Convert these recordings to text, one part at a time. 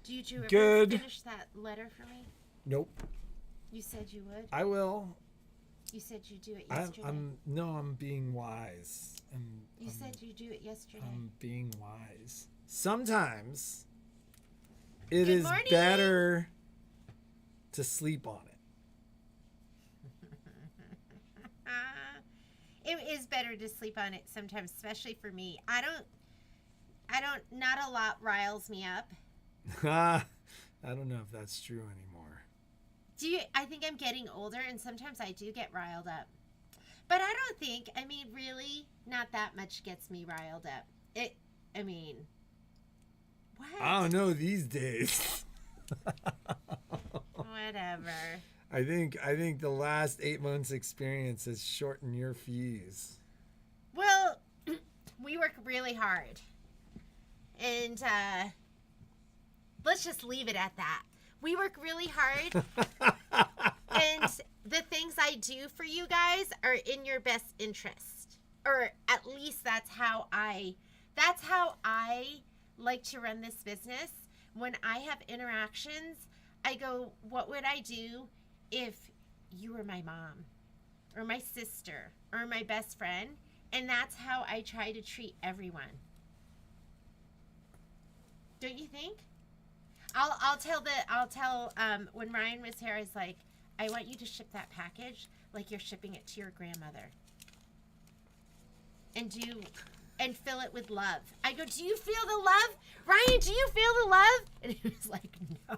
Did you ever Good. finish that letter for me? Nope. You said you would. I will. You said you'd do it yesterday. I'm being wise. You said you'd do it yesterday. I'm being wise. Sometimes it Good is morning. better to sleep on it. It is better to sleep on it sometimes, especially for me. Not a lot riles me up. I don't know if that's true anymore. I think I'm getting older, and sometimes I do get riled up. But I don't think, really, not that much gets me riled up. What? I don't know these days. Whatever. I think the last 8 months experience has shortened your fuse. Well, we work really hard. And let's just leave it at that. We work really hard. And the things I do for you guys are in your best interest. Or at least that's how I like to run this business. When I have interactions, I go, what would I do if you were my mom or my sister or my best friend? And that's how I try to treat everyone. Don't you think? I'll tell when Ryan was here, I was like, I want you to ship that package like you're shipping it to your grandmother. And fill it with love. I go, do you feel the love? Ryan, do you feel the love? And he was like, no.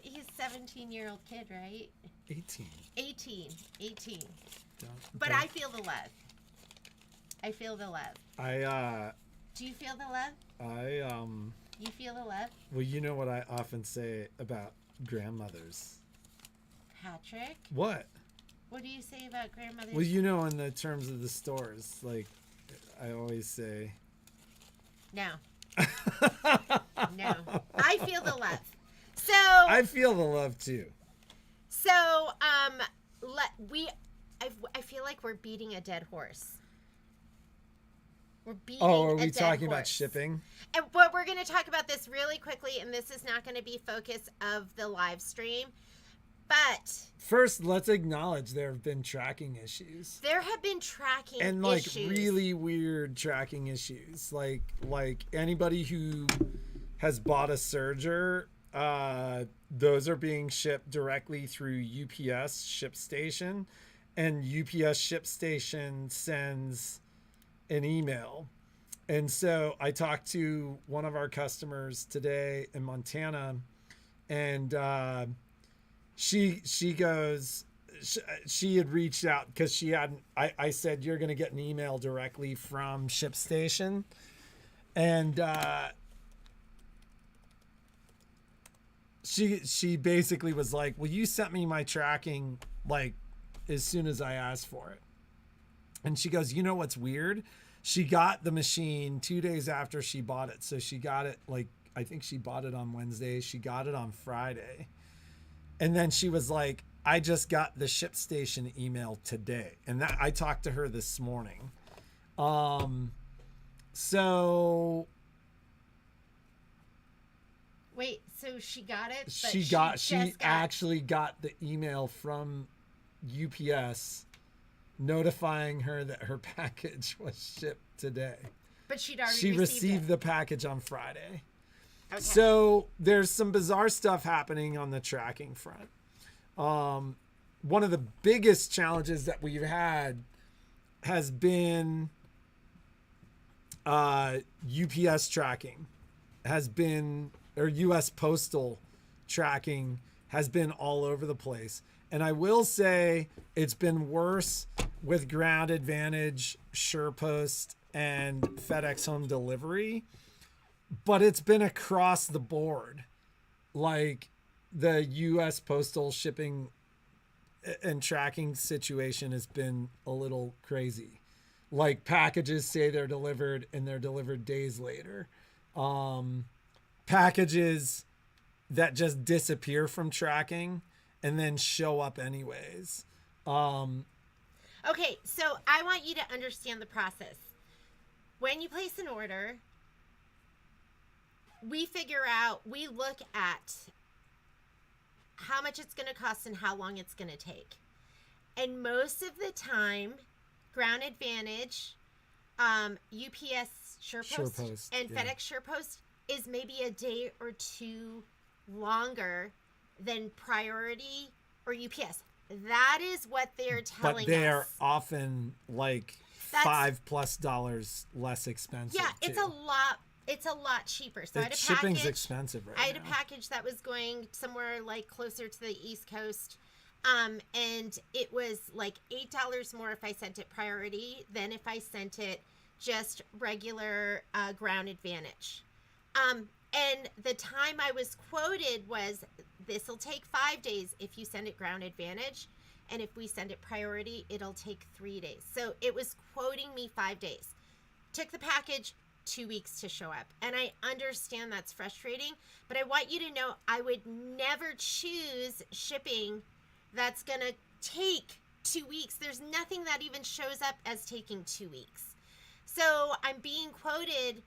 He's a 17-year-old kid, right? 18. 18. But Okay. I feel the love. I feel the love. Do you feel the love? You feel the love? Well, you know what I often say about grandmothers. Patrick? What? What do you say about grandmothers? Well, you know, in the terms of the stores, like, I always say... No. No. I feel the love. So... I feel the love, too. So, I feel like we're beating a dead horse. We're beating are a we dead talking about horse. shipping? And but we're going to talk about this really quickly, and this is not going to be focus of the live stream. But first, let's acknowledge there have been tracking issues. There have been tracking and like issues. really weird tracking issues. Like anybody who has bought a serger, those are being shipped directly through UPS ship station, and UPS ship station sends an email. And so I talked to one of our customers today in Montana, and she goes, she had reached out because she hadn't, I said, you're going to get an email directly from ShipStation. And she basically was like, well, you sent me my tracking like as soon as I asked for it. And she goes, you know what's weird? She got the machine 2 days after she bought it. So she got it like, I think she bought it on Wednesday. She got it on Friday. And then she was like, I just got the ShipStation email today. And that I talked to her this morning. So wait, so she got it, but she actually got the email from UPS notifying her that her package was shipped today. But she received the package on Friday. Okay. So there's some bizarre stuff happening on the tracking front. One of the biggest challenges that we've had has been UPS tracking, or US postal tracking has been all over the place. And I will say it's been worse with Ground Advantage, SurePost, and FedEx Home Delivery. But it's been across the board. Like the U.S. postal shipping and tracking situation has been a little crazy. Like packages say they're delivered and they're delivered days later. Packages that just disappear from tracking and then show up anyways. Okay, so I want you to understand the process. When you place an order, we look at how much it's going to cost and how long it's going to take. And most of the time, Ground Advantage, UPS SurePost, and FedEx SurePost is maybe a day or two longer than Priority or UPS. That is what they're telling us. But they're often like $5+ less expensive. Yeah, it's a lot. It's a lot cheaper. So shipping's expensive right now. I had a package that was going somewhere like closer to the East Coast. And it was like $8 more if I sent it Priority than if I sent it just regular Ground Advantage. And the time I was quoted was, this will take 5 days if you send it Ground Advantage. And if we send it Priority, it'll take 3 days. So it was quoting me 5 days. Took the package 2 weeks to show up. And I understand that's frustrating, but I want you to know I would never choose shipping that's going to take 2 weeks. There's nothing that even shows up as taking 2 weeks. So I'm being quoted,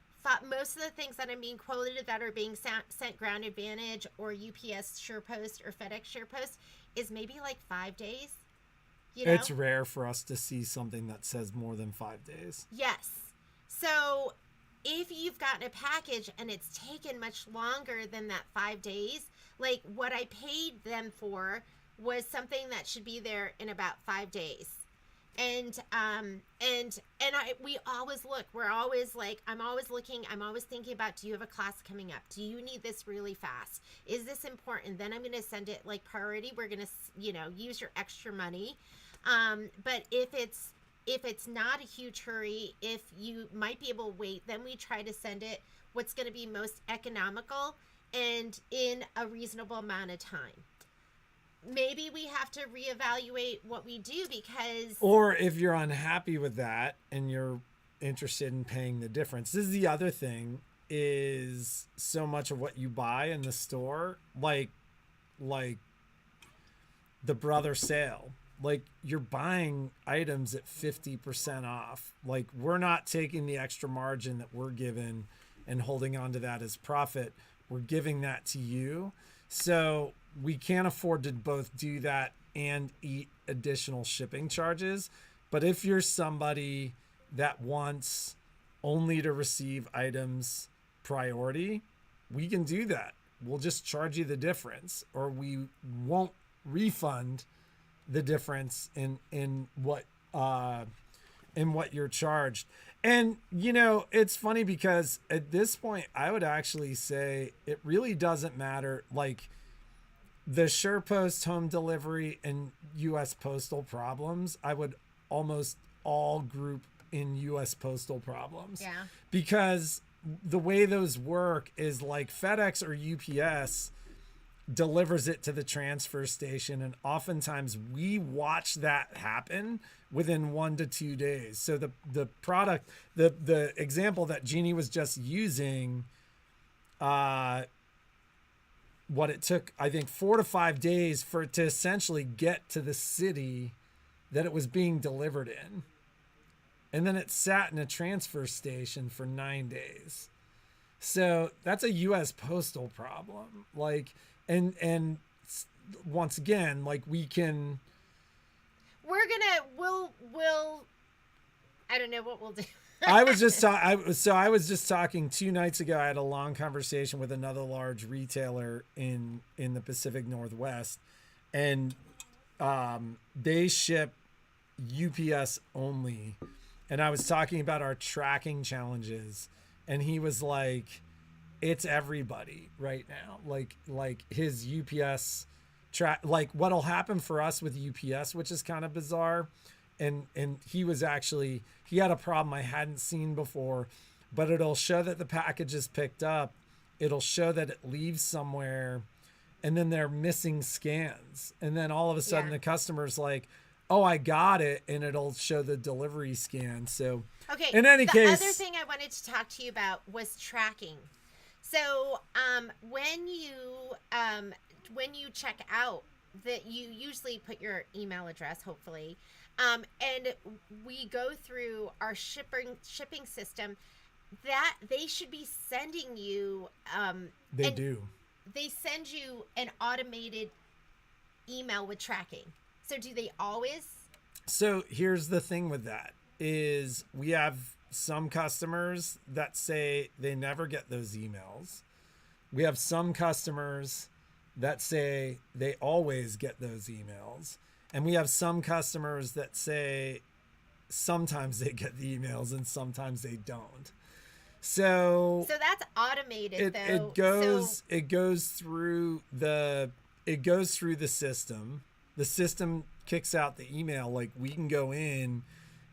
most of the things that I'm being quoted that are being sent Ground Advantage or UPS SurePost or FedEx SurePost is maybe like 5 days. You know? It's rare for us to see something that says more than 5 days. Yes. So if you've gotten a package and it's taken much longer than that 5 days, like what I paid them for was something that should be there in about 5 days. And we always look, we're always like, I'm always looking, I'm always thinking about, do you have a class coming up? Do you need this really fast? Is this important? Then I'm going to send it like Priority. We're going to, use your extra money. But if it's not a huge hurry, if you might be able to wait, then we try to send it what's going to be most economical and in a reasonable amount of time. Maybe we have to reevaluate what we do because... Or if you're unhappy with that and you're interested in paying the difference. This is the other thing, is so much of what you buy in the store, like the brother sale. Like, you're buying items at 50% off. Like, we're not taking the extra margin that we're given and holding on to that as profit. We're giving that to you. So we can't afford to both do that and eat additional shipping charges. But if you're somebody that wants only to receive items Priority, we can do that. We'll just charge you the difference, or we won't refund the difference in what you're charged. And it's funny because at this point I would actually say it really doesn't matter. Like, the SurePost home delivery and US Postal problems, I would almost all group in US Postal problems. Yeah. Because the way those work is like FedEx or UPS delivers it to the transfer station, and oftentimes we watch that happen within 1 to 2 days. So the product, the example that Jeannie was just using, what it took, I think 4 to 5 days for it to essentially get to the city that it was being delivered in. And then it sat in a transfer station for 9 days. So that's a US Postal problem. Like, and once again, like, we'll I don't know what we'll do. I was just talking 2 nights ago. I had a long conversation with another large retailer in the Pacific Northwest, and they ship UPS only. And I was talking about our tracking challenges, and he was like, it's everybody right now. Like his UPS like what'll happen for us with UPS, which is kind of bizarre. And he had a problem I hadn't seen before, but it'll show that the package is picked up. It'll show that it leaves somewhere, and then they're missing scans. And then all of a sudden the customer's like, oh, I got it. And it'll show the delivery scan. So okay, in any case, the other thing I wanted to talk to you about was tracking. So when you check out, that you usually put your email address, hopefully, and we go through our shipping system. that they should be sending you They and do. they send you an automated email with tracking. So do they always? So here's the thing with that is we have some customers that say they never get those emails. We have some customers that say they always get those emails. And we have some customers that say sometimes they get the emails and sometimes they don't. So So that's automated though. it goes through the system. The system kicks out the email. Like we can go in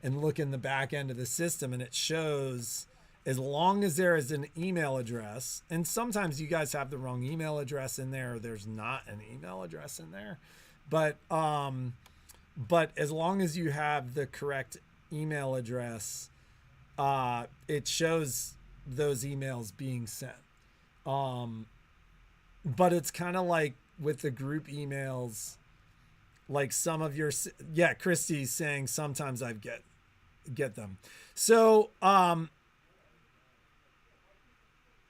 and look in the back end of the system and it shows as long as there is an email address, and sometimes you guys have the wrong email address in there, or there's not an email address in there. But as long as you have the correct email address, it shows those emails being sent. But it's kind of like with the group emails, like some of your, yeah, Christy's saying sometimes I get them. So,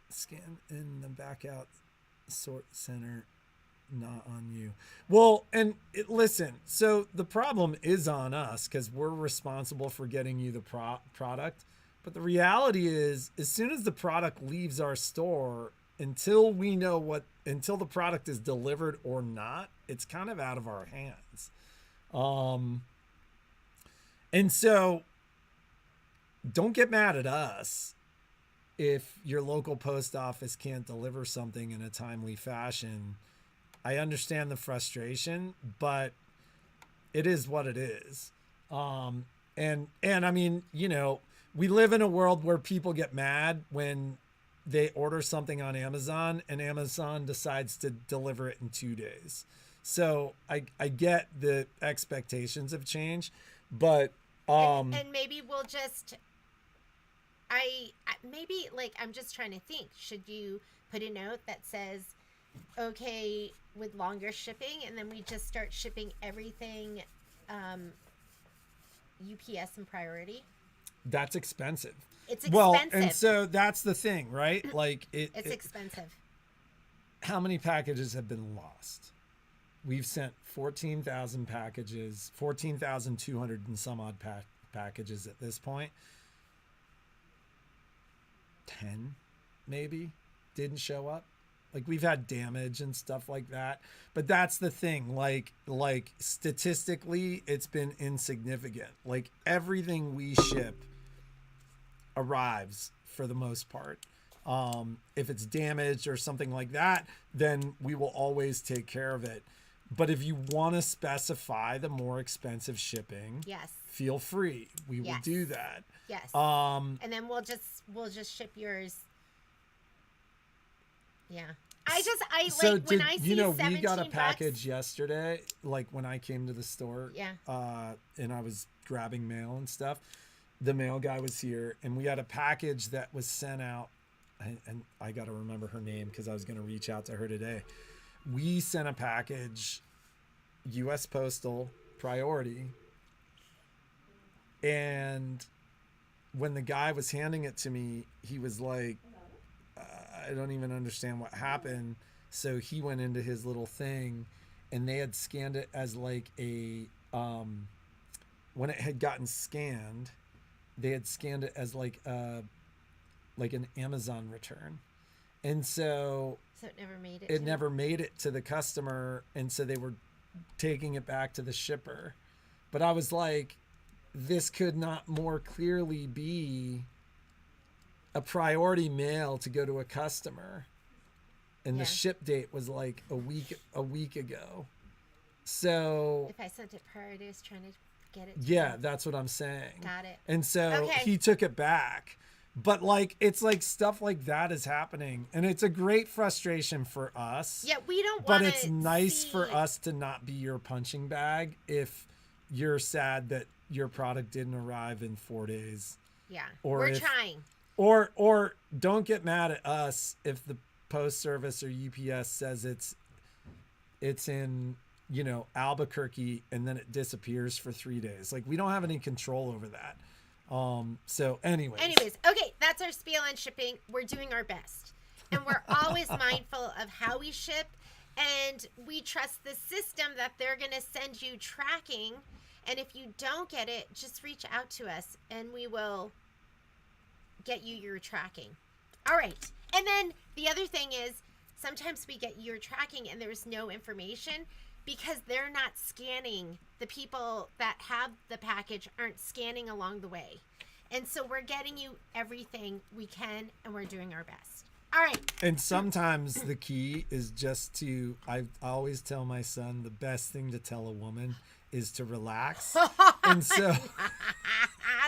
scan in the back out sort center, not on you. Well, and listen, so the problem is on us because we're responsible for getting you the product. But the reality is, as soon as the product leaves our store, until the product is delivered or not, it's kind of out of our hands. And so don't get mad at us if your local post office can't deliver something in a timely fashion. I understand the frustration, but it is what it is. And I mean, we live in a world where people get mad when they order something on Amazon and Amazon decides to deliver it in 2 days. So I get the expectations have changed, but and maybe we'll just maybe like I'm just trying to think, should you put a note that says okay with longer shipping, and then we just start shipping everything UPS and priority? That's expensive. It's expensive. Well, and so that's the thing, right? Like it's expensive. How many packages have been lost? We've sent 14,000 packages, 14,200 and some odd packages at this point. 10 maybe didn't show up. Like we've had damage and stuff like that, but that's the thing, like statistically it's been insignificant. Like everything we ship arrives for the most part. If it's damaged or something like that, then we will always take care of it. But if you want to specify the more expensive shipping, yes, feel free. We will do that. Yes. And then we'll just ship yours. Yeah. When I see we got a package bucks, yesterday, like when I came to the store, and I was grabbing mail and stuff. The mail guy was here and we had a package that was sent out, and I got to remember her name because I was going to reach out to her today. We sent a package, U.S. Postal priority, and when the guy was handing it to me, he was like, I don't even understand what happened. So he went into his little thing and they had scanned it as like a, when it had gotten scanned, they had scanned it as like an Amazon return. And so it never made it. It never made it to the customer. And so they were taking it back to the shipper. But I was like, this could not more clearly be a priority mail to go to a customer. And the ship date was like a week ago. So if I sent it priority, I was trying to get it. Yeah, that's what I'm saying. Got it. And so he took it back. But like, it's like stuff like that is happening. And it's a great frustration for us. Yeah, we don't want But it's nice for us to not be your punching bag if you're sad that your product didn't arrive in 4 days. Yeah, we're trying. Or don't get mad at us if the post service or UPS says it's in, Albuquerque and then it disappears for 3 days. Like we don't have any control over that. So anyways. Okay, that's our spiel on shipping. We're doing our best. And we're always mindful of how we ship. And we trust the system that they're going to send you tracking. And if you don't get it, just reach out to us and we will get you your tracking. All right. And then the other thing is sometimes we get your tracking and there's no information because they're not scanning. The people that have the package aren't scanning along the way. And so we're getting you everything we can and we're doing our best. All right. And sometimes the key is just to, I always tell my son, the best thing to tell a woman is to relax. And so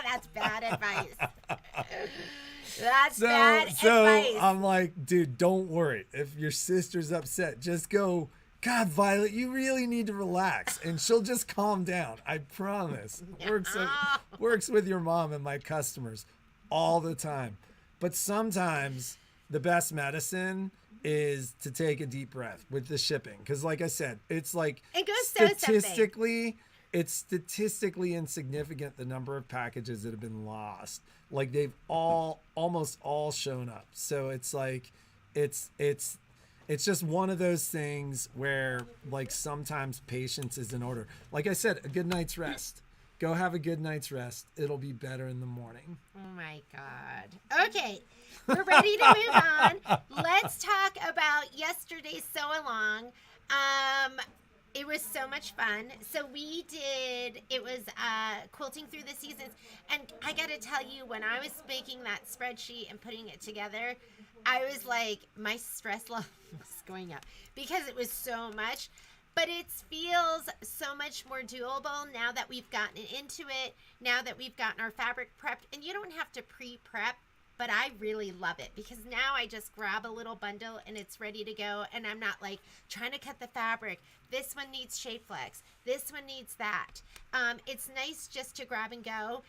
that's bad advice. That's bad advice. I'm like, dude, don't worry. If your sister's upset, just go, God, Violet, you really need to relax. And she'll just calm down. I promise. Works with your mom and my customers all the time. But sometimes the best medicine is to take a deep breath with the shipping. Because like I said, it's like it goes statistically, it's statistically insignificant the number of packages that have been lost. Like they've almost all shown up. So it's like, it's just one of those things where like sometimes patience is in order. Like I said, a good night's rest. Go have a good night's rest. It'll be better in the morning. Oh my God. Okay. We're ready to move on. Let's talk about yesterday's sew along. It was so much fun. So it was quilting through the seasons. And I got to tell you, when I was making that spreadsheet and putting it together, I was like, my stress level was going up because it was so much. But it feels so much more doable now that we've gotten into it, now that we've gotten our fabric prepped. And you don't have to pre-prep, but I really love it because now I just grab a little bundle and it's ready to go. And I'm not like trying to cut the fabric. This one needs shape flex. This one needs that. It's nice just to grab and go.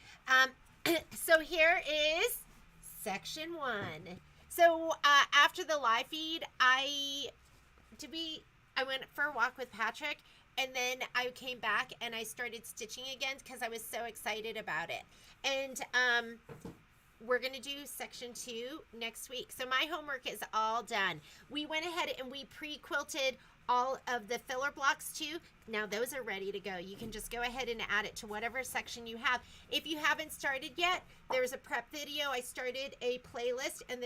So here is section 1. So after the live feed, I went for a walk with Patrick, and then I came back and I started stitching again because I was so excited about it. And we're going to do section 2 next week. So my homework is all done. We went ahead and we pre-quilted all of the filler blocks too. Now those are ready to go. You can just go ahead and add it to whatever section you have. If you haven't started yet, there's a prep video. I started a playlist, and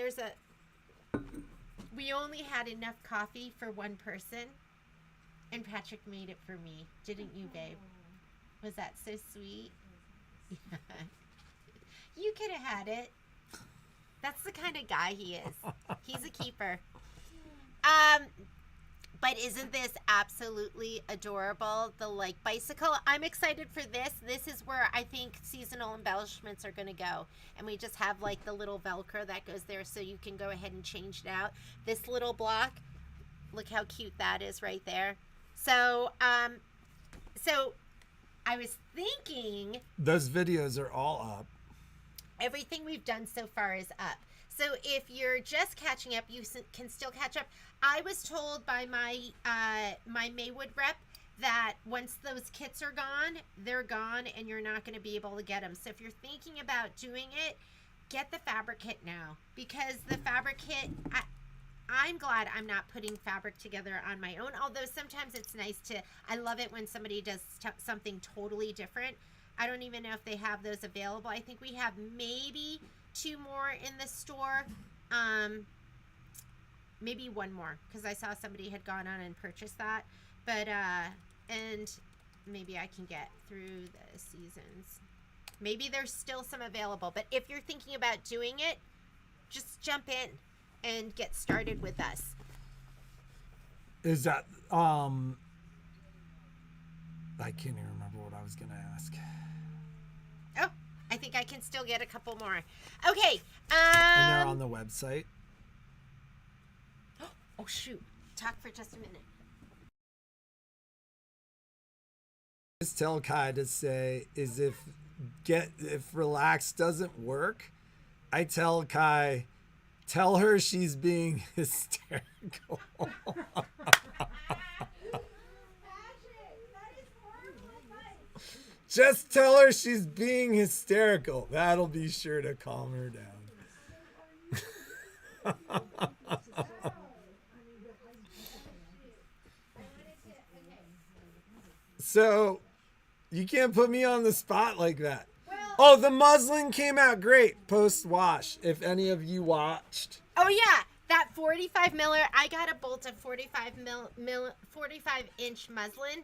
we only had enough coffee for one person, and Patrick made it for me. Didn't you, babe? Was that so sweet? Yeah. You could have had it. That's the kind of guy he is. He's a keeper. But isn't this absolutely adorable? The like bicycle. I'm excited for this. This is where I think seasonal embellishments are going to go. And we just have like the little Velcro that goes there so you can go ahead and change it out. This little block, look how cute that is right there. So I was thinking those videos are all up. Everything we've done so far is up. So if you're just catching up, you can still catch up. I was told by my Maywood rep that once those kits are gone, they're gone and you're not going to be able to get them. So if you're thinking about doing it, get the fabric kit now, because the fabric kit, I'm glad I'm not putting fabric together on my own, although sometimes it's nice to, I love it when somebody does something totally different. I don't even know if they have those available. I think we have maybe 2 more in the store. Maybe 1 more, because I saw somebody had gone on and purchased that. But, and maybe I can get through the seasons. Maybe there's still some available. But if you're thinking about doing it, just jump in and get started with us. Is that, I can't even remember what I was going to ask. Oh, I think I can still get a couple more. Okay. And they're on the website. Oh, shoot. Talk for just a minute. Just tell Kai to say is if relax doesn't work, I tell Kai, tell her she's being hysterical. Just tell her she's being hysterical. That'll be sure to calm her down. So, you can't put me on the spot like that. Oh, the muslin came out great post-wash, if any of you watched. Oh, yeah. That 45 miller, I got a bolt of 45 inch muslin,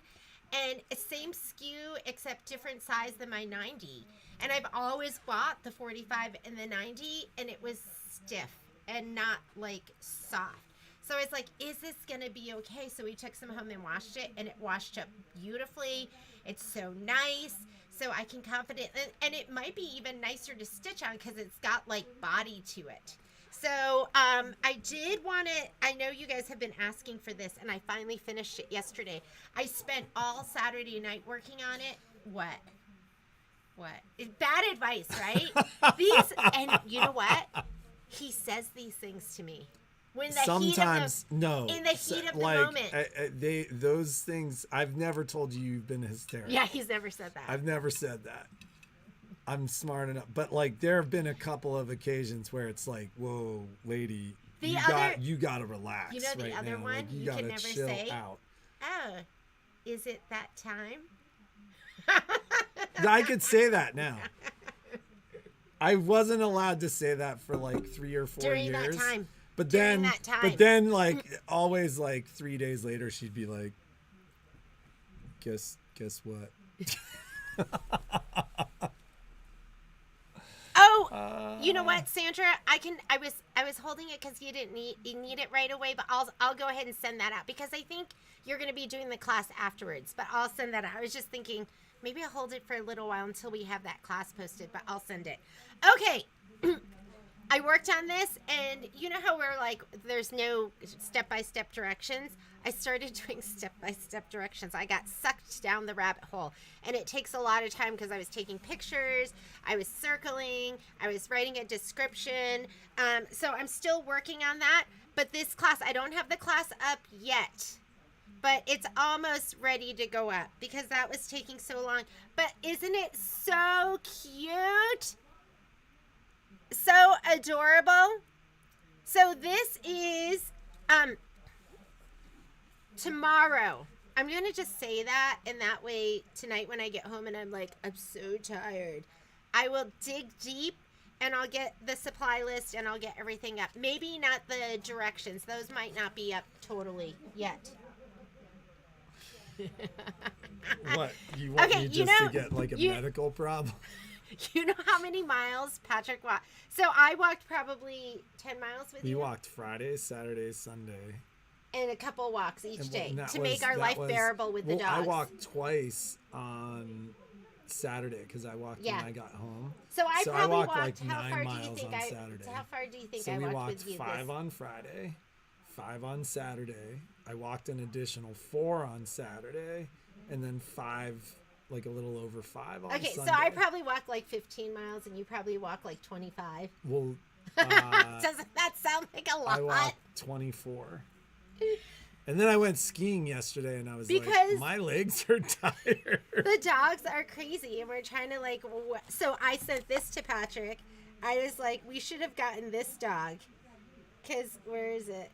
and same SKU except different size than my 90. And I've always bought the 45 and the 90, and it was stiff and not like soft. So it's like, is this gonna be okay? So we took some home and washed it, and it washed up beautifully. It's so nice. So I can confidently, and it might be even nicer to stitch on because it's got like body to it. So I did want to, I know you guys have been asking for this, and I finally finished it yesterday. I spent all Saturday night working on it. What? Bad advice, right? And you know what? He says these things to me. When the Sometimes, in the heat of the moment. Those things, I've never told you you've been hysterical. Yeah, he's never said that. I've never said that. I'm smart enough. But like, there have been a couple of occasions where it's like, whoa, lady, you got to relax. You know the right other now. one Like, you can never chill say? Out. Oh, is it that time? I could say that now. I wasn't allowed to say that for like 3 or 4 During years. that time. But During then, that time. but then, like always, like 3 days later, she'd be like, "Guess what?" Oh, you know what, Sandra? I was holding it because you need it right away, but I'll go ahead and send that out because I think you're going to be doing the class afterwards. But I'll send that out. I was just thinking maybe I'll hold it for a little while until we have that class posted, but I'll send it. Okay. I worked on this, and you know how we're like, there's no step-by-step directions? I started doing step-by-step directions. I got sucked down the rabbit hole, and it takes a lot of time because I was taking pictures, I was circling, I was writing a description. So I'm still working on that, but this class, I don't have the class up yet, but it's almost ready to go up because that was taking so long. But isn't it so cute? So adorable. So this is tomorrow. I'm going to just say that, and that way tonight when I get home and I'm like, I'm so tired, I will dig deep and I'll get the supply list and I'll get everything up. Maybe not the directions. Those might not be up totally yet. What? You want Okay, me just to get like a medical problem? You know how many miles Patrick walked? So I walked probably 10 miles with you. We walked Friday, Saturday, Sunday. And a couple walks each day to make make our life bearable with the dogs. I walked twice on Saturday because I walked when I got home. So I probably walked like 9 miles on Saturday. How far do you think So I we walked walked with you? 5 on Friday, 5 on Saturday. I walked an additional 4 on Saturday, and then 5, like a little over 5 on Sunday. So I probably walked like 15 miles, and you probably walked like 25. Well, doesn't that sound like a lot? I walked 24. And then I went skiing yesterday, and I was like, my legs are tired. The dogs are crazy, and we're trying to like. So I sent this to Patrick. I was like, we should have gotten this dog, because where is it?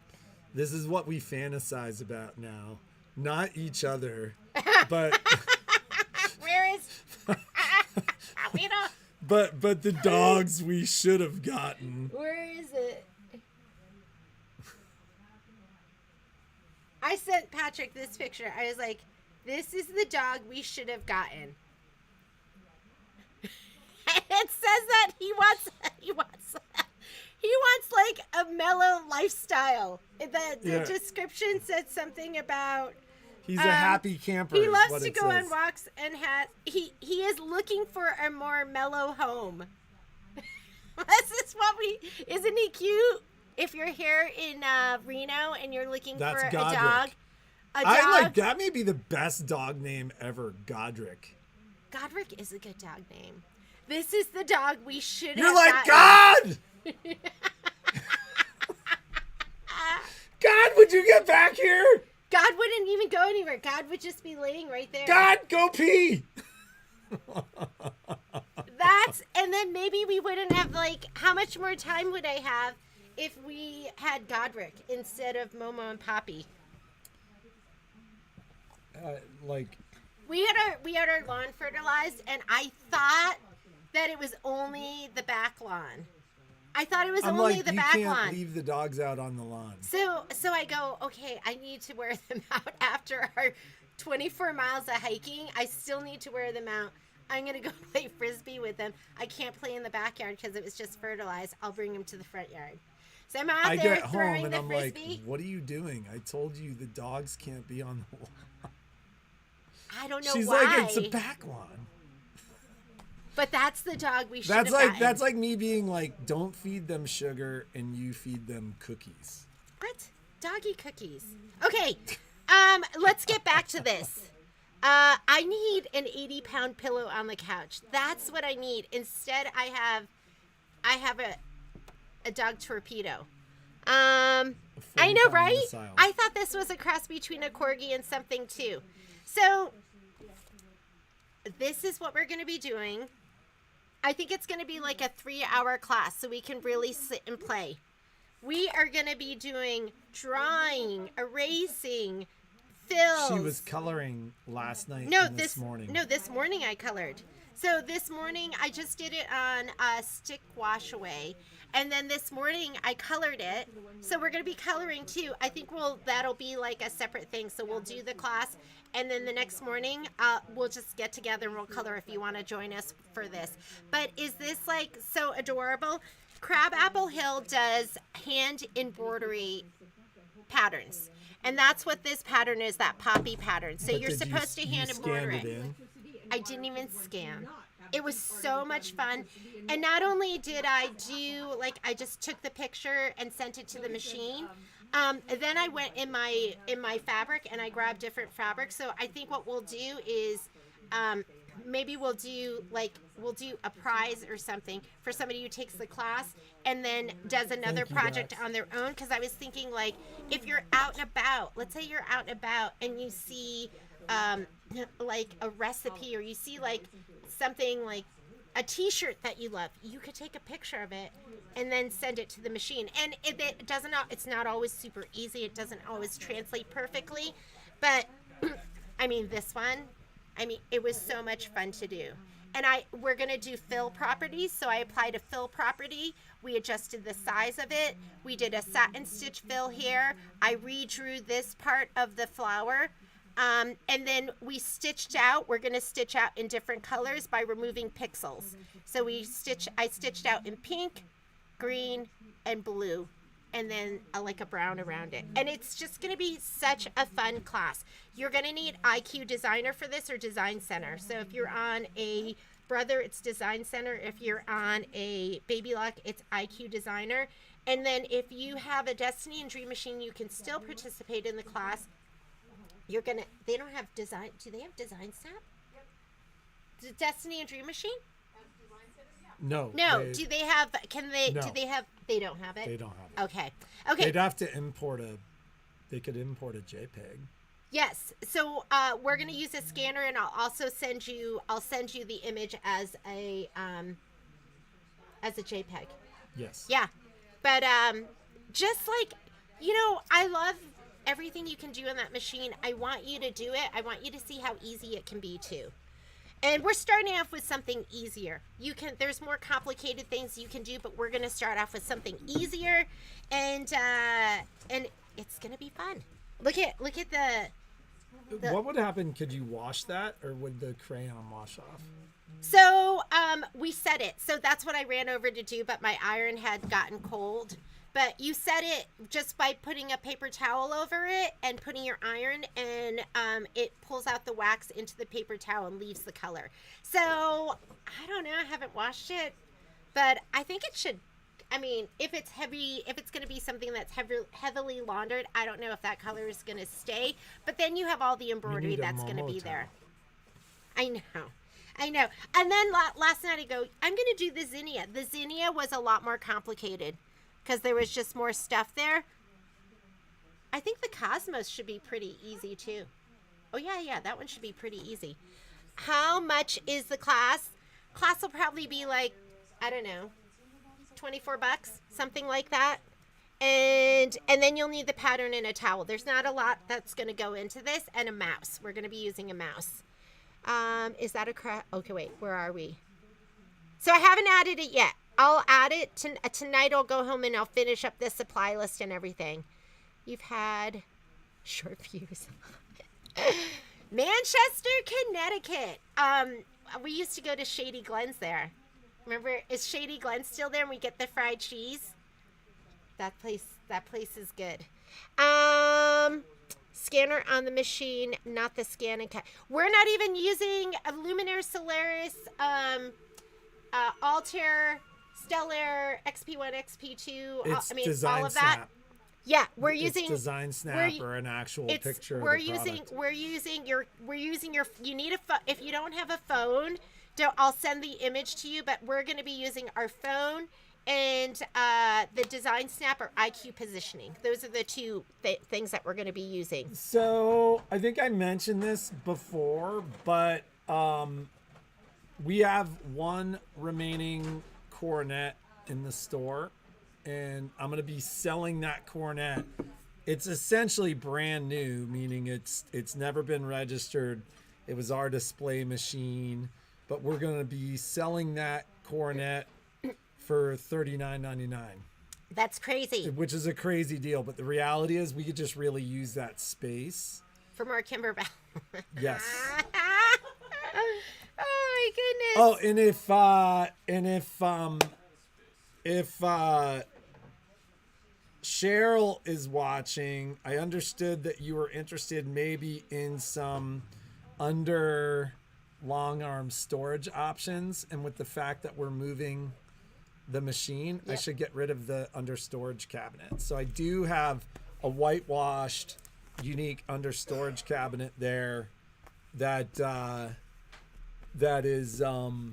This is what we fantasize about now, not each other, but. Where is? We don't. But the dogs we should have gotten. Where is it? I sent Patrick this picture. I was like, this is the dog we should have gotten. And it says that he wants like a mellow lifestyle. The description said something about he's a happy camper. He loves to go on walks and he is looking for a more mellow home. This is isn't he cute? If you're here in Reno and you're looking for a dog. I like that. May be the best dog name ever, Godric. Godric is a good dog name. This is the dog we should You're have like, gotten. God! God, would you get back here? God wouldn't even go anywhere. God would just be laying right there. God, go pee! And then maybe we wouldn't have, like, how much more time would I have if we had Godric instead of Momo and Poppy? Like, We had our lawn fertilized, and I thought that it was only the back lawn. I thought it was I'm only like, the you back can't lawn. leave the dogs out on the lawn. So I go, okay, I need to wear them out after our 24 miles of hiking. I still need to wear them out. I'm going to go play Frisbee with them. I can't play in the backyard because it was just fertilized. I'll bring them to the front yard. So I'm out I there get throwing home and the I'm Frisbee. like, what are you doing? I told you the dogs can't be on the lawn. I don't know She's why. like, it's a back lawn. But that's the dog we should have gotten. That's like me being like, don't feed them sugar and you feed them cookies. What? Doggy cookies. Okay. Let's get back to this. I need an 80-pound pillow on the couch. That's what I need. Instead, I have a dog torpedo. I know, right? Missile. I thought this was a cross between a corgi and something too. So this is what we're going to be doing. I think it's going to be like a 3-hour class so we can really sit and play. We are going to be doing drawing, erasing, fills. She was coloring last night. This morning. No, this morning I colored. So this morning I just did it on a stick wash away, and then this morning I colored it. So we're gonna be coloring too. I think that'll be like a separate thing. So we'll do the class, and then the next morning we'll just get together and we'll color if you want to join us for this. But is this like so adorable? Crabapple Hill does hand embroidery patterns. And that's what this pattern is, that poppy pattern. So you're supposed to hand embroider it. I didn't even scan. It was so much fun. And not only did I do, like, I just took the picture and sent it to the machine. Then I went in my fabric and I grabbed different fabrics. So I think what we'll do is maybe we'll do a prize or something for somebody who takes the class and then does another project on their own. Because I was thinking, like, if you're out and about, let's say you're out and about and you see like a recipe, or you see like something like a t-shirt that you love, you could take a picture of it and then send it to the machine. And it's not always super easy. It doesn't always translate perfectly, but I mean, this one, it was so much fun to do. And we're going to do fill properties. So I applied a fill property. We adjusted the size of it. We did a satin stitch fill here. I redrew this part of the flower. And then we stitched out. We're going to stitch out in different colors by removing pixels. So I stitched out in pink, green, and blue, and then like a brown around it. And it's just going to be such a fun class. You're going to need IQ Designer for this, or Design Center. So if you're on a Brother, it's Design Center. If you're on a Baby Lock, it's IQ Designer. And then if you have a Destiny and Dream Machine, you can still participate in the class. They don't have design. Do they have Design Snap? Yep. Destiny and Dream Machine? No. Do they have, No. do they have, they don't have it? They don't have it. Okay. They'd have to they could import a JPEG. Yes. So we're going to use a scanner, and I'll send you the image as a JPEG. Yes. Yeah. But just like, I love everything you can do on that machine. I want you to do it. I want you to see how easy it can be too. And we're starting off with something easier. There's more complicated things you can do, but we're going to start off with something easier, and it's going to be fun. Look at the What would happen? Could you wash that, or would the crayon wash off? So we set it. So that's what I ran over to do, but my iron had gotten cold. But you set it just by putting a paper towel over it and putting your iron, and it pulls out the wax into the paper towel and leaves the color. So I don't know. I haven't washed it, but I think it should. If it's heavy, if it's going to be something that's heavily laundered, I don't know if that color is going to stay. But then you have all the embroidery that's going to be there. I know. And then last night I go, I'm going to do the zinnia. The zinnia was a lot more complicated because there was just more stuff there. I think the cosmos should be pretty easy too. Oh yeah, that one should be pretty easy. how much is the class? Class will probably be like, I don't know, $24, something like that. And then you'll need the pattern and a towel. There's not a lot that's going to go into this, and a mouse. We're going to be using a mouse. Is that a okay, wait, where are we? So I haven't added it yet. I'll add it tonight. I'll go home and I'll finish up the supply list and everything. You've had short fuse. Manchester, Connecticut. We used to go to Shady Glens there. Remember, is Shady Glen still there and we get the fried cheese? That place is good. Scanner on the machine, not the scan and cut. We're not even using Luminaire, Solaris, Altair, Stellar, XP1, XP2. It's all of that. Snap. Yeah, we're using Design Snap or an actual picture. We're using your. You need a phone. If you don't have a phone, I'll send the image to you. But we're going to be using our phone and the Design Snap or IQ positioning. Those are the two things that we're going to be using. So I think I mentioned this before, but we have one remaining coronet in the store, and I'm going to be selling that coronet. It's essentially brand new, meaning it's never been registered. It was our display machine, but we're going to be selling that coronet for $39.99. That's crazy. Which is a crazy deal, but the reality is we could just really use that space. For more Kimberbell. Yes. Oh my goodness. Oh, and if Cheryl is watching, I understood that you were interested maybe in some under long arm storage options, and with the fact that we're moving the machine, yep, I should get rid of the under storage cabinet. So I do have a whitewashed unique under storage cabinet there that is gonna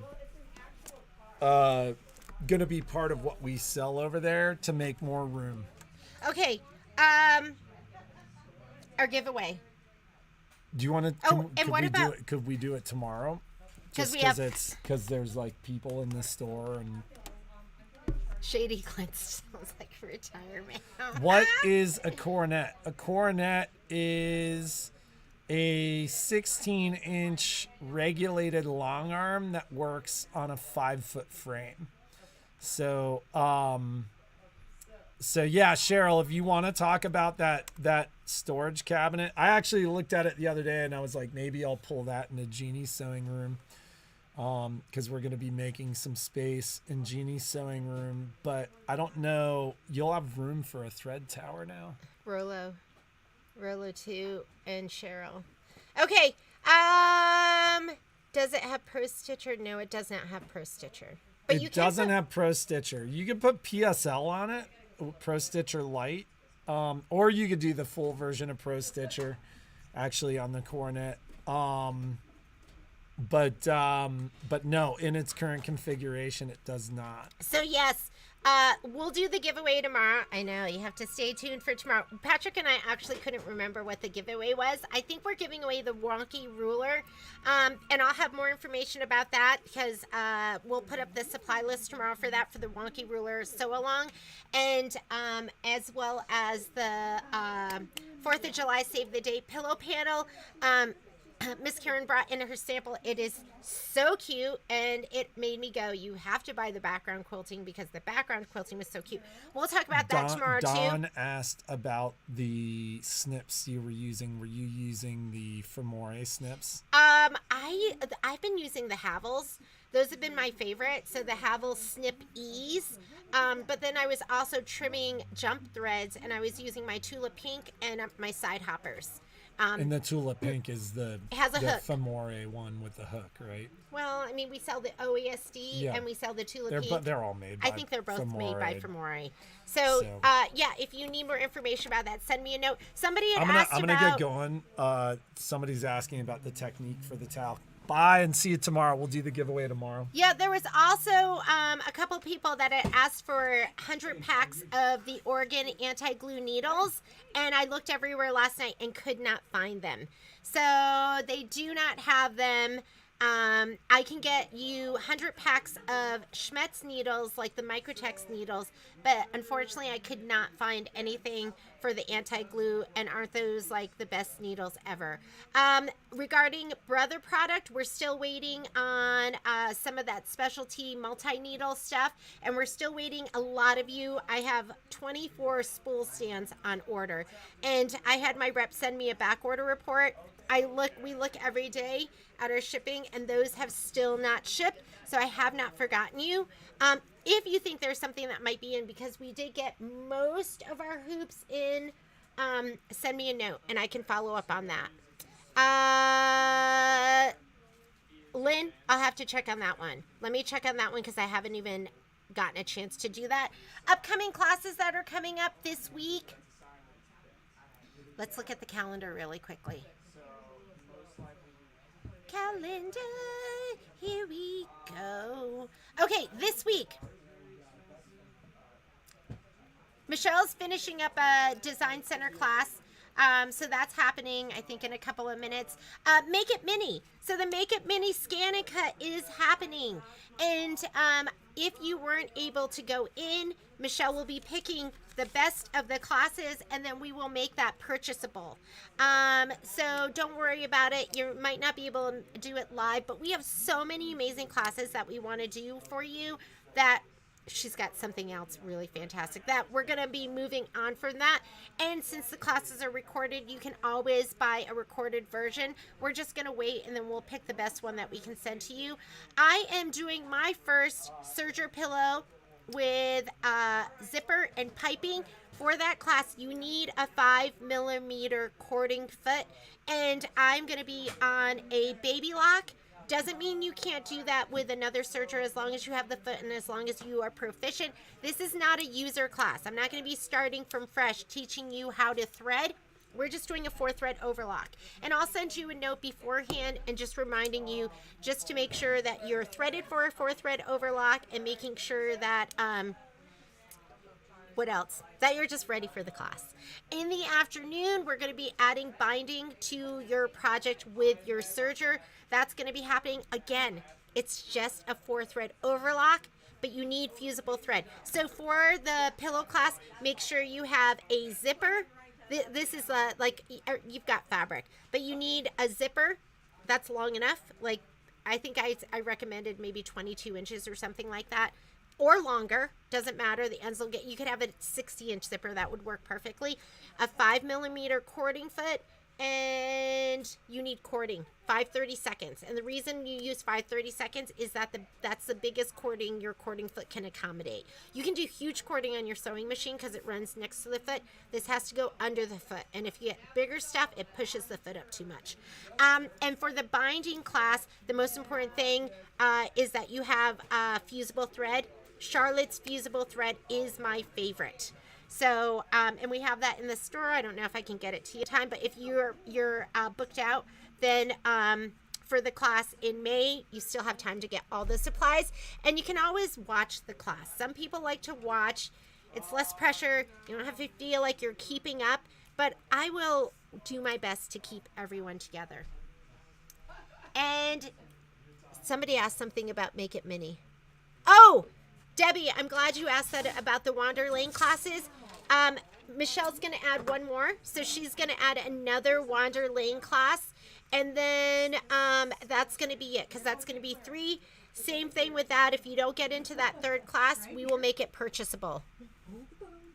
be part of what we sell over there to make more room. Okay. Our giveaway. Do you want to? Could we do it tomorrow? Because there's like people in the store and. Shady Glen sounds like retirement. What is a coronet? A coronet is a 16-inch regulated long arm that works on a 5-foot frame. So yeah, Cheryl, if you want to talk about that storage cabinet, I actually looked at it the other day and I was like, maybe I'll pull that in a Jeannie's sewing room. Because we're going to be making some space in Jeannie's sewing room, but I don't know. You'll have room for a thread tower now. Rolo 2 and Cheryl. Okay. Does it have Pro Stitcher? No, it does not have Pro Stitcher. But it doesn't have Pro Stitcher. You could put PSL on it, Pro Stitcher Lite, or you could do the full version of Pro Stitcher, actually on the coronet. But no, in its current configuration, it does not. So yes, we'll do the giveaway tomorrow. I know you have to stay tuned for tomorrow. Patrick and I actually couldn't remember what the giveaway was. I think we're giving away the wonky ruler, and I'll have more information about that because we'll put up the supply list tomorrow for that, for the wonky ruler sew along, and as well as the 4th of July Save the Day pillow panel. Miss Karen brought in her sample. It is so cute, and it made me go, you have to buy the background quilting because the background quilting was so cute. We'll talk about that tomorrow, too. Dawn asked about the snips you were using. Were you using the Femore snips? I've been using the Havels. Those have been my favorite. So the Havel Snip Ease. But then I was also trimming jump threads, and I was using my Tulip Pink and my side hoppers. And the Tulip Pink is the hook. Femore one with the hook, right? Well, I mean, we sell the OESD and we sell the Tulip Pink. But they're all made by I think they're both Femore. Made by Femore. So, yeah, if you need more information about that, send me a note. Somebody had asked about... I'm going to get going. Somebody's asking about the technique for the towel. Bye, and see you tomorrow. We'll do the giveaway tomorrow. Yeah, there was also a couple people that had asked for 100 packs of the Oregon anti-glue needles, and I looked everywhere last night and could not find them. So they do not have them. I can get you 100 packs of Schmetz needles, like the Microtex needles, but unfortunately I could not find anything for the anti-glue, and aren't those like the best needles ever? Regarding Brother product, we're still waiting on some of that specialty multi-needle stuff, and we're still waiting. A lot of you, I have 24 spool stands on order, and I had my rep send me a back order report. We look every day at our shipping, and those have still not shipped, so I have not forgotten you. If you think there's something that might be in, because we did get most of our hoops in, send me a note and I can follow up on that. Lynn, I'll have to check on that one. Let me check on that one because I haven't even gotten a chance to do that. Upcoming classes that are coming up this week. Let's look at the calendar really quickly. Calendar, here we go. Okay, this week, Michelle's finishing up a design center class. So that's happening, I think, in a couple of minutes. Make It Mini. So the Make It Mini Scan and Cut is happening. And if you weren't able to go in, Michelle will be picking the best of the classes, and then we will make that purchasable. So don't worry about it. You might not be able to do it live, but we have so many amazing classes that we want to do for you that she's got something else really fantastic that we're going to be moving on from that. And since the classes are recorded, you can always buy a recorded version. We're just going to wait, and then we'll pick the best one that we can send to you. I am doing my first serger pillow with zipper and piping. For that class, you need a 5mm cording foot, and I'm going to be on a baby lock. Doesn't mean you can't do that with another serger as long as you have the foot and as long as you are proficient. This is not a user class. I'm not going to be starting from fresh teaching you how to thread. We're just doing a 4-thread overlock. And I'll send you a note beforehand and just reminding you just to make sure that you're threaded for a 4-thread overlock, and making sure that, what else? That you're just ready for the class. In the afternoon, we're going to be adding binding to your project with your serger. That's going to be happening. Again, it's just a 4-thread overlock, but you need fusible thread. So for the pillow class, make sure you have a zipper. This is like you've got fabric, but you need a zipper that's long enough. Like I think I recommended maybe 22 inches or something like that, or longer. Doesn't matter. The ends will get. You could have a 60-inch zipper that would work perfectly. A 5mm cording foot, and you need cording 5/32. And the reason you use 5/32 is that that's the biggest cording your cording foot can accommodate. You can do huge cording on your sewing machine because it runs next to the foot. This has to go under the foot, and if you get bigger stuff, it pushes the foot up too much. And for the binding class, the most important thing is that you have fusible thread. Charlotte's fusible thread is my favorite. So, and we have that in the store. I don't know if I can get it to you in time, but if you're booked out, then for the class in May, you still have time to get all the supplies, and you can always watch the class. Some people like to watch. It's less pressure. You don't have to feel like you're keeping up, but I will do my best to keep everyone together. And somebody asked something about Make It Mini. Oh, Debbie, I'm glad you asked that about the Wander Lane classes. Michelle's going to add one more. So she's going to add another Wander Lane class. And then that's going to be it, because that's going to be 3. Same thing with that. If you don't get into that 3rd class, we will make it purchasable.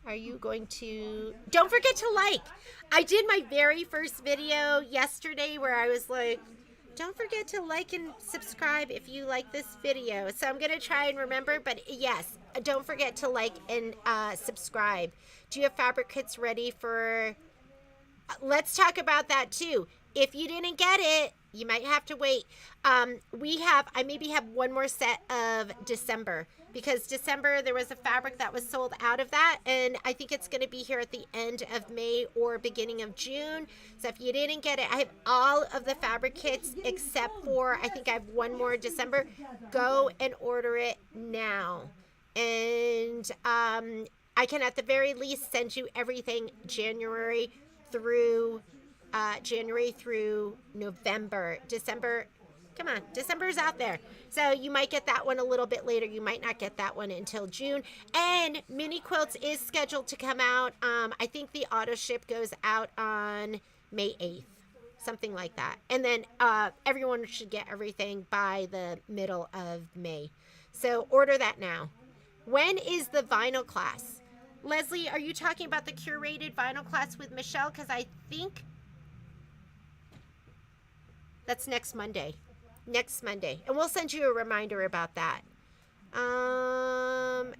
Are you going to... Don't forget to like. I did my very first video yesterday where I was like, don't forget to like and subscribe if you like this video. So I'm going to try and remember, but yes, don't forget to like and subscribe. Do you have fabric kits ready for... Let's talk about that too. If you didn't get it, you might have to wait. I maybe have one more set of December, because December there was a fabric that was sold out of that, and I think it's going to be here at the end of May or beginning of June. So if you didn't get it, I have all of the fabric kits except for, I think I have one more December. Go and order it now. And I can at the very least send you everything January through November. December, Come on, December's out there. So you might get that one a little bit later. You might not get that one until June. And Mini Quilts is scheduled to come out. I think the auto ship goes out on May 8th, something like that. And then everyone should get everything by the middle of May. So order that now. When is the vinyl class? Leslie, are you talking about the curated vinyl class with Michelle? Because I think that's next Monday. Next Monday. And we'll send you a reminder about that.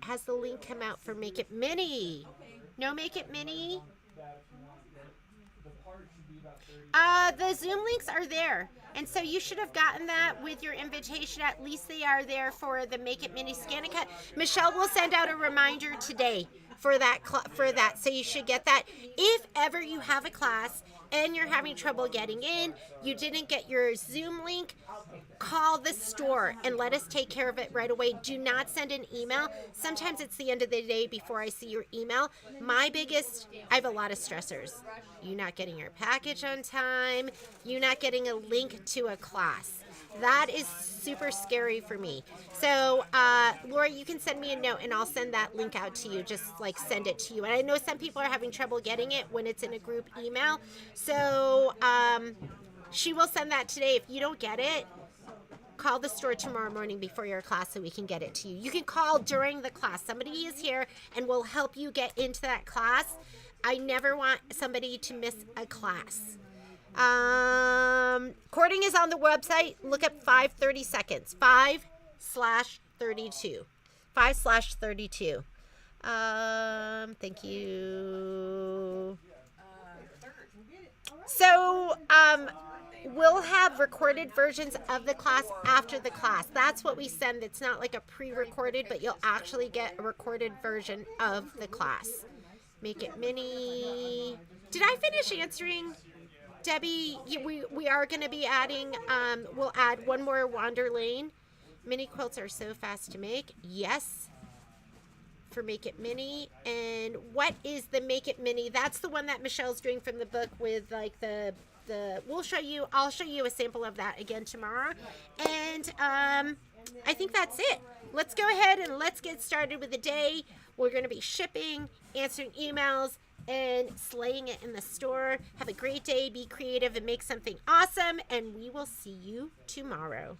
Has the link come out for Make It Mini? No Make It Mini? The Zoom links are there. And so you should have gotten that with your invitation. At least they are there for the Make It Mini Scan and Cut. Michelle will send out a reminder today for that. So you should get that. If ever you have a class and you're having trouble getting in, you didn't get your Zoom link, call the store and let us take care of it right away. Do not send an email. Sometimes it's the end of the day before I see your email. I have a lot of stressors. You not getting your package on time, you not getting a link to a class. That is super scary for me. So, Laura, you can send me a note and I'll send that link out to you. Just like send it to you. And I know some people are having trouble getting it when it's in a group email. So, she will send that today. If you don't get it, call the store tomorrow morning before your class so we can get it to you. You can call during the class. Somebody is here and will help you get into that class. I never want somebody to miss a class. Cording is on the website. Look up 5:30 seconds. 5/32. 5/32. Thank you. So, we'll have recorded versions of the class after the class. That's what we send. It's not like a pre-recorded, but you'll actually get a recorded version of the class. Make It Mini. Did I finish answering? Debbie, we are going to be adding, we'll add one more Wander Lane. Mini quilts are so fast to make. Yes. For Make It Mini. And what is the Make It Mini? That's the one that Michelle's doing from the book with like I'll show you a sample of that again tomorrow. And I think that's it. Let's go ahead and let's get started with the day. We're going to be shipping, answering emails, and slaying it in the store. Have a great day, be creative, and make something awesome. And we will see you tomorrow.